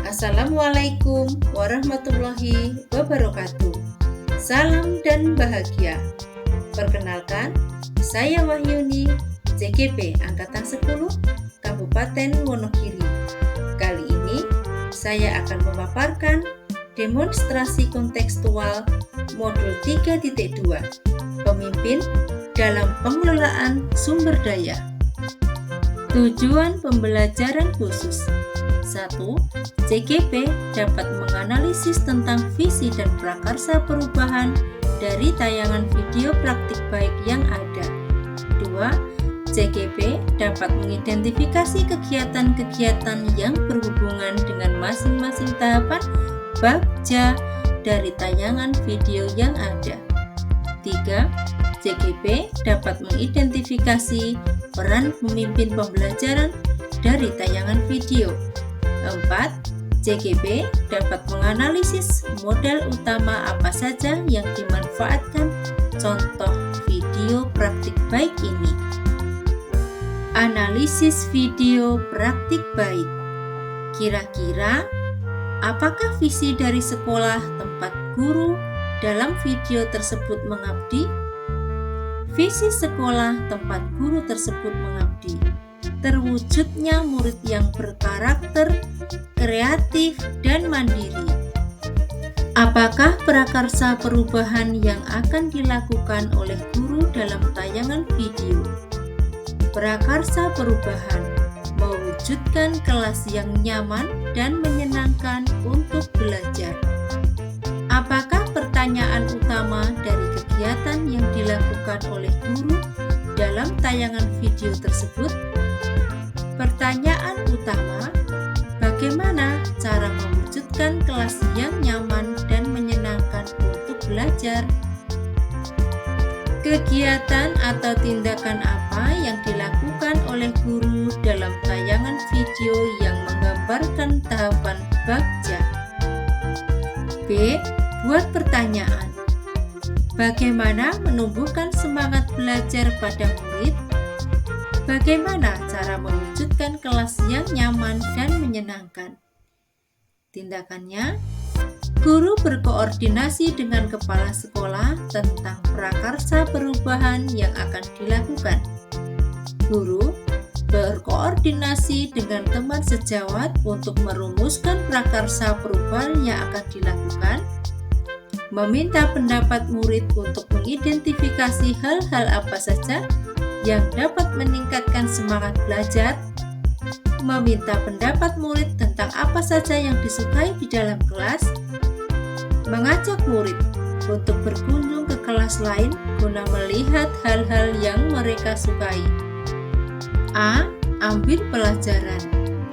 Assalamualaikum warahmatullahi wabarakatuh. Salam dan bahagia. Perkenalkan, saya Wahyuni, CGP Angkatan 10, Kabupaten Wonogiri. Kali ini saya akan memaparkan demonstrasi kontekstual modul 3.2, Pemimpin dalam Pengelolaan Sumber Daya. Tujuan pembelajaran khusus. 1. CGP dapat menganalisis tentang visi dan prakarsa perubahan dari tayangan video praktik baik yang ada. 2. CGP dapat mengidentifikasi kegiatan-kegiatan yang berhubungan dengan masing-masing tahapan bagja dari tayangan video yang ada. 3. CGP dapat mengidentifikasi peran pemimpin pembelajaran dari tayangan video. 4. CGP dapat menganalisis modal utama apa saja yang dimanfaatkan contoh video praktik baik ini. Analisis video praktik baik. Kira-kira apakah visi dari sekolah tempat guru dalam video tersebut mengabdi? Visi sekolah tempat guru tersebut mengabdi terwujudnya murid yang berkarakter, kreatif, dan mandiri. Apakah prakarsa perubahan yang akan dilakukan oleh guru dalam tayangan video? Prakarsa perubahan mewujudkan kelas yang nyaman dan menyenangkan untuk belajar. Apakah pertanyaan utama dari kegiatan yang dilakukan oleh guru dalam tayangan video tersebut? Pertanyaan utama, bagaimana cara mewujudkan kelas yang nyaman dan menyenangkan untuk belajar? Kegiatan atau tindakan apa yang dilakukan oleh guru dalam tayangan video yang menggambarkan tahapan bagja? B. Buat pertanyaan. Bagaimana menumbuhkan semangat belajar pada murid? Bagaimana cara mewujudkan kelas yang nyaman dan menyenangkan? Tindakannya, guru berkoordinasi dengan kepala sekolah tentang prakarsa perubahan yang akan dilakukan. Guru berkoordinasi dengan teman sejawat untuk merumuskan prakarsa perubahan yang akan dilakukan, meminta pendapat murid untuk mengidentifikasi hal-hal apa saja yang dapat meningkatkan semangat belajar, meminta pendapat murid tentang apa saja yang disukai di dalam kelas, mengajak murid untuk berkunjung ke kelas lain guna melihat hal-hal yang mereka sukai. A. Ambil pelajaran.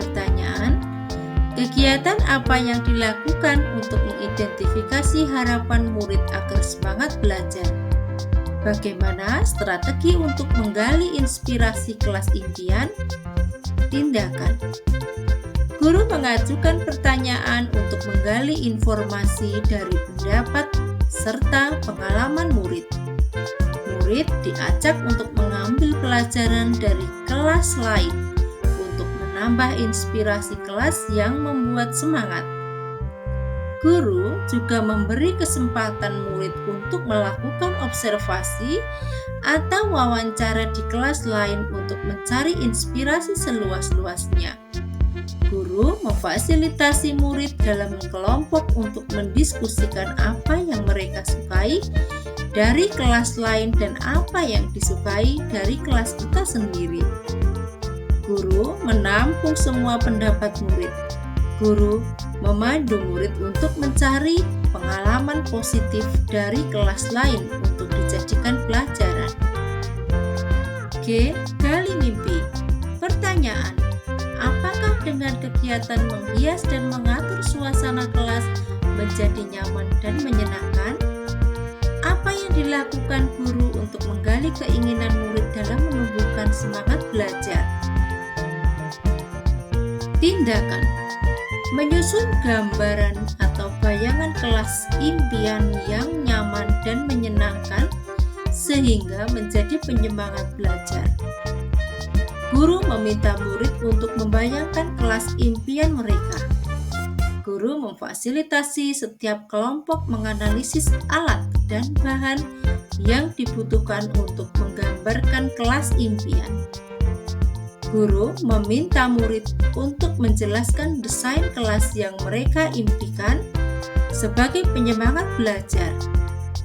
Pertanyaan, kegiatan apa yang dilakukan untuk mengidentifikasi harapan murid agar semangat belajar? Bagaimana strategi untuk menggali inspirasi kelas impian? Tindakan. Guru mengajukan pertanyaan untuk menggali informasi dari pendapat serta pengalaman murid. Murid diajak untuk mengambil pelajaran dari kelas lain untuk menambah inspirasi kelas yang membuat semangat. Guru juga memberi kesempatan murid untuk melakukan observasi atau wawancara di kelas lain untuk mencari inspirasi seluas-luasnya. Guru memfasilitasi murid dalam kelompok untuk mendiskusikan apa yang mereka sukai dari kelas lain dan apa yang disukai dari kelas kita sendiri. Guru menampung semua pendapat murid. Guru memandu murid untuk mencari pengalaman positif dari kelas lain untuk dijadikan pelajaran. G. Gali mimpi. Pertanyaan, apakah dengan kegiatan menghias dan mengatur suasana kelas menjadi nyaman dan menyenangkan? Apa yang dilakukan guru untuk menggali keinginan murid dalam menumbuhkan semangat belajar? Tindakan, menyusun gambaran atau bayangan kelas impian yang nyaman dan menyenangkan sehingga menjadi penyemangat belajar. Guru meminta murid untuk membayangkan kelas impian mereka. Guru memfasilitasi setiap kelompok menganalisis alat dan bahan yang dibutuhkan untuk menggambarkan kelas impian. Guru meminta murid untuk menjelaskan desain kelas yang mereka impikan sebagai penyemangat belajar.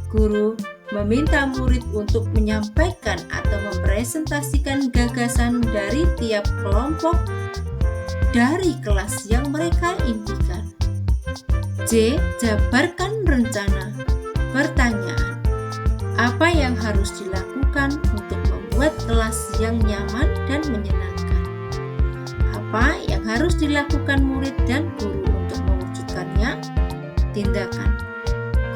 Guru meminta murid untuk menyampaikan atau mempresentasikan gagasan dari tiap kelompok dari kelas yang mereka impikan. J. Jabarkan rencana. Pertanyaan: apa yang harus dilakukan untuk membuat kelas yang nyaman dan menyenangkan? Apa yang harus dilakukan murid dan guru untuk mewujudkannya? Tindakan: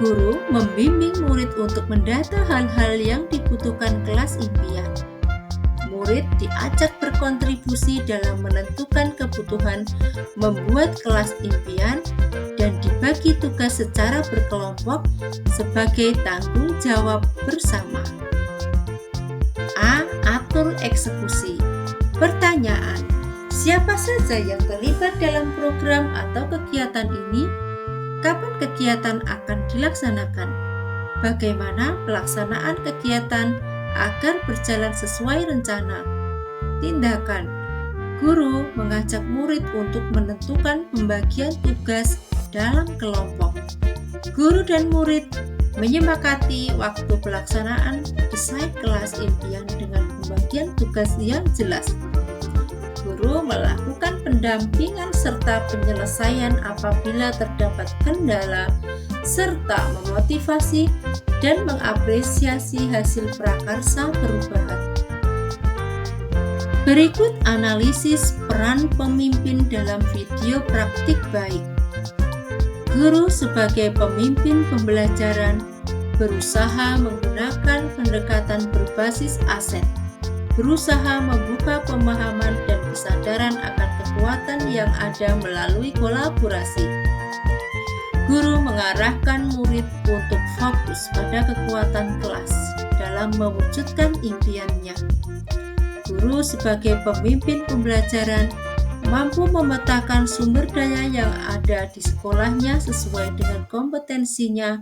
guru membimbing murid untuk mendata hal-hal yang dibutuhkan kelas impian. Murid diajak berkontribusi dalam menentukan kebutuhan membuat kelas impian dan dibagi tugas secara berkelompok sebagai tanggung jawab bersama. A. Atur eksekusi. Pertanyaan: siapa saja yang terlibat dalam program atau kegiatan ini? Kapan kegiatan akan dilaksanakan? Bagaimana pelaksanaan kegiatan agar berjalan sesuai rencana? Tindakan: guru mengajak murid untuk menentukan pembagian tugas dalam kelompok. Guru dan murid menyepakati waktu pelaksanaan desain kelas impian dengan pembagian tugas yang jelas. Guru melakukan pendampingan serta penyelesaian apabila terdapat kendala, serta memotivasi dan mengapresiasi hasil prakarsa perubahan. Berikut analisis peran pemimpin dalam video praktik baik. Guru sebagai pemimpin pembelajaran berusaha menggunakan pendekatan berbasis aset, berusaha membuka pemahaman dan kesadaran akan kekuatan yang ada melalui kolaborasi. Guru mengarahkan murid untuk fokus pada kekuatan kelas dalam mewujudkan impiannya. Guru sebagai pemimpin pembelajaran mampu memetakan sumber daya yang ada di sekolahnya sesuai dengan kompetensinya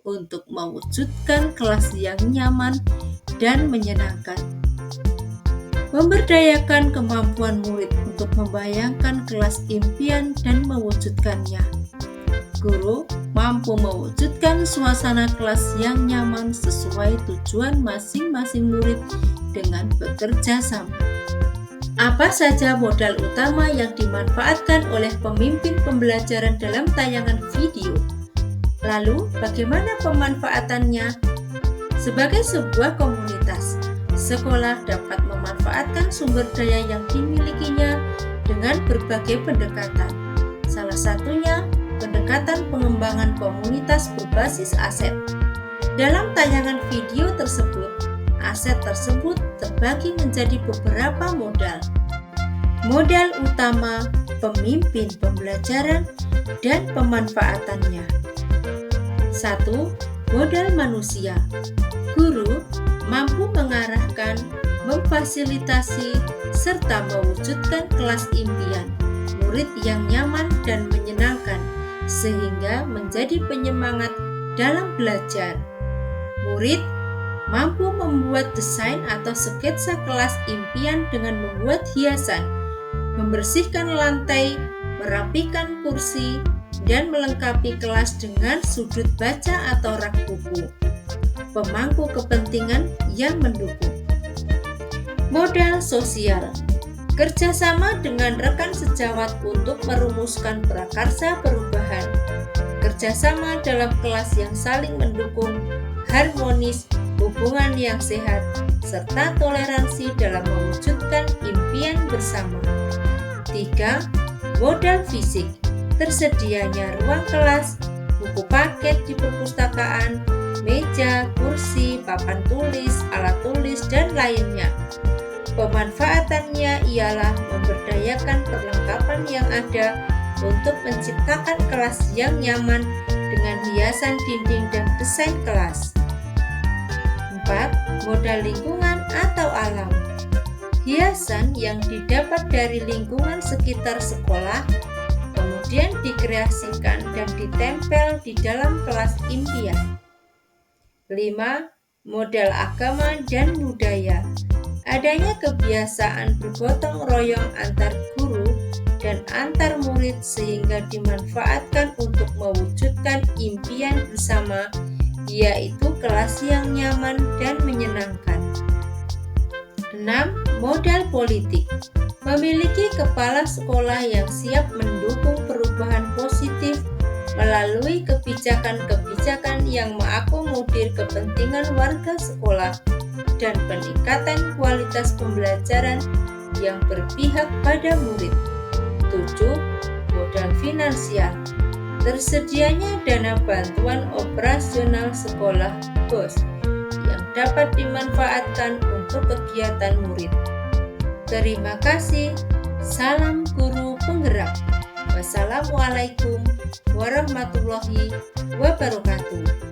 untuk mewujudkan kelas yang nyaman dan menyenangkan. Memberdayakan kemampuan murid untuk membayangkan kelas impian dan mewujudkannya. Guru mampu mewujudkan suasana kelas yang nyaman sesuai tujuan masing-masing murid dengan bekerja sama. Apa saja modal utama yang dimanfaatkan oleh pemimpin pembelajaran dalam tayangan video? Lalu, bagaimana pemanfaatannya? Sebagai sebuah komunitas, sekolah dapat memanfaatkan sumber daya yang dimilikinya dengan berbagai pendekatan. Salah satunya, pendekatan pengembangan komunitas berbasis aset. Dalam tayangan video tersebut, aset tersebut terbagi menjadi beberapa modal. Modal utama, pemimpin pembelajaran, dan pemanfaatannya. 1. Modal manusia. Guru mampu mengarahkan, memfasilitasi, serta mewujudkan kelas impian, murid yang nyaman dan menyenangkan, sehingga menjadi penyemangat dalam belajar. Murid mampu membuat desain atau sketsa kelas impian dengan membuat hiasan, membersihkan lantai, merapikan kursi, dan melengkapi kelas dengan sudut baca atau rak buku. Pemangku kepentingan yang mendukung. Modal sosial. Kerjasama dengan rekan sejawat untuk merumuskan prakarsa perubahan. Kerjasama dalam kelas yang saling mendukung, harmonis, hubungan yang sehat, serta toleransi dalam mewujudkan impian bersama. 3. Modal fisik. Tersedianya ruang kelas, buku paket di perpustakaan, meja, kursi, papan tulis, alat tulis, dan lainnya. Pemanfaatannya ialah memberdayakan perlengkapan yang ada untuk menciptakan kelas yang nyaman dengan hiasan dinding dan desain kelas. 4. Modal lingkungan atau alam. Hiasan yang didapat dari lingkungan sekitar sekolah, kemudian dikreasikan dan ditempel di dalam kelas impian. 5. Modal agama dan budaya. Adanya kebiasaan bergotong royong antar guru dan antar murid sehingga dimanfaatkan untuk mewujudkan impian bersama, yaitu kelas yang nyaman dan menyenangkan. 6. Modal politik. Memiliki kepala sekolah yang siap mendukung perubahan positif melalui kebijakan-kebijakan yang mengakomodir kepentingan warga sekolah dan peningkatan kualitas pembelajaran yang berpihak pada murid. 7. Modal finansial. Tersedianya dana bantuan operasional sekolah BOS yang dapat dimanfaatkan untuk kegiatan murid. Terima kasih. Salam guru penggerak. Wassalamualaikum warahmatullahi wabarakatuh.